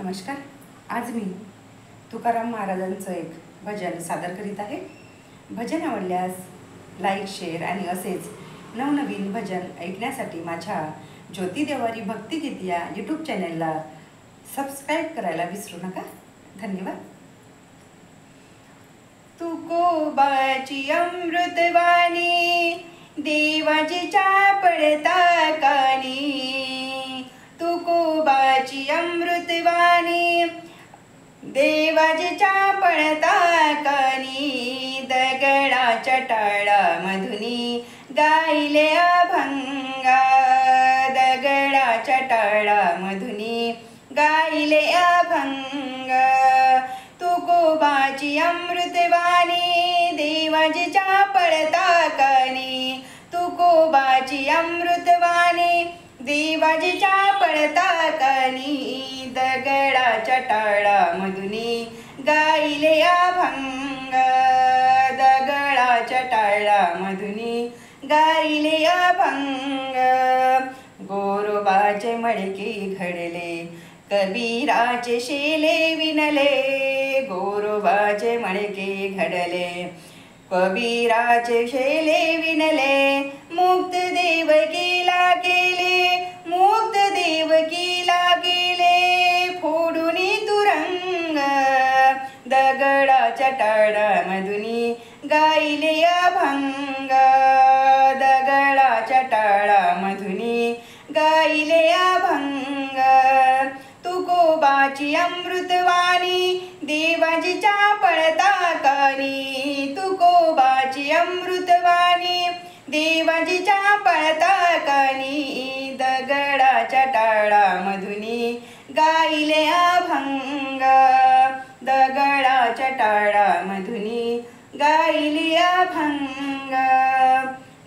नमस्कार. आज मी तुकाराम महाराजांचं एक भजन सादर करीत आहे. भजन आवडल्यास लाईक, शेअर आणि असेच नवनवीन भजन ऐकण्यासाठी माझ्या ज्योती देवारी भक्तिगीत या यूट्यूब चॅनलला सबस्क्राईब करायला विसरू नका. धन्यवाद. तुकोबाची अमृतवाणी देवाजीच्या पडता कानी. तुकोबाची अमृतवाणी देवाजीच्या पडता कानी. दगडाच्या टाळामधुनी गायले अभंगा. दगडाच्या टाळामधुनी गायले अभंगा. तुकोबाची अमृतवाणी देवाजीच्या पडता कानी. तुकोबाची अमृतवाणी देवाजीच्या पडता कानी. दगडाच्या टाळामधुनी गायले अभंग. दगडाच्या टाळामधुनी गायले अभंग. गोरोबाचे मडके घडले कबीराचे शेले विणले. गोरोबाचे मडके घडले कबीराचे शेले विणले. मुक्त देवकीला केले मुक्त देवकीला केले फोडून तुरंग. दगडाच्या टाळामधुनी गायले अभंग. दगडाच्या टाळामधुनी गायले अभंग. तुकोबाची अमृतवाणी देवाजीच्या पडता कानी. तुकोबाची अमृतवाणी देवाजीच्या पडता कानी. दगडाच्या टाळामधुनी गायले अभंग. दगडाच्या टाळामधुनी गायले अभंग.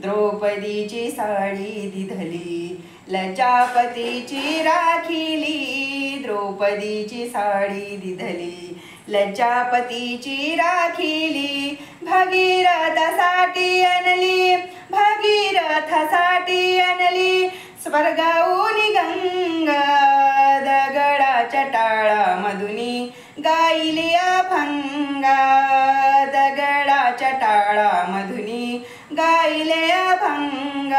द्रौपदीची साडी दिधली लचापतीची राखिली. द्रौपदीची साडी दिधली लचापतीची राखिली. भगीरथासाठी आणली भगीरथासाठी आणली स्वर्गाहून गंगा. दगडाच्या टाळामधुनी गायले अभंग. दगडाच्या टाळामधुनी गायले अभंग.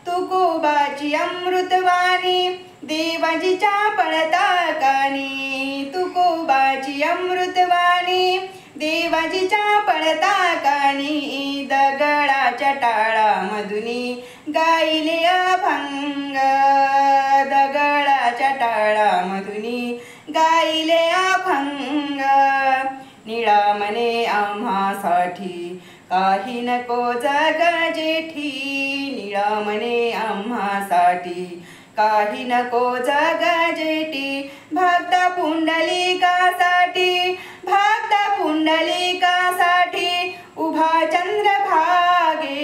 तुकोबाची अमृतवाणी देवाजीच्या पडता कानी. तुकोबाची अमृतवाणी देवाजीच्या पडता कानी. दगडाच्या टाळामधुनी गायले अभंग. दगडाच्या टाळामधुनी गायले अभंग. निळा म्हणे आम्हासाठी काही नको जग जेठी. निळा म्हणे आम्हासाठी काही नको जग जेठी. भक्त पुंडलिकासाठी भक्त पुंडलिकासाठी उभा चंद्रभागे.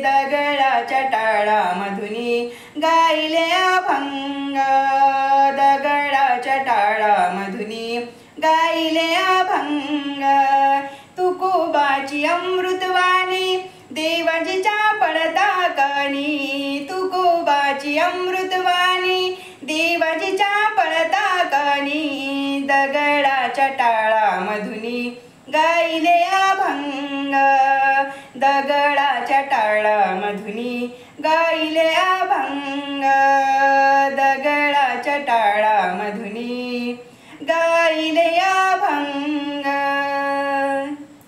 दगडाच्या टाळामधुनी गायले अभंग. दगडाच्या टाळामधुनी गायले अभंग. तुकोबाची अमृतवाणी देवाजीच्या पडता कानी. तुकोबाची अमृतवाणी देवाजीच्या पडता कानी. दगडाच्या टाळामधुनी गायले अभंग. दगडाच्या टाळामधुनी गायले अभंग. दगडाच्या टाळामधुनी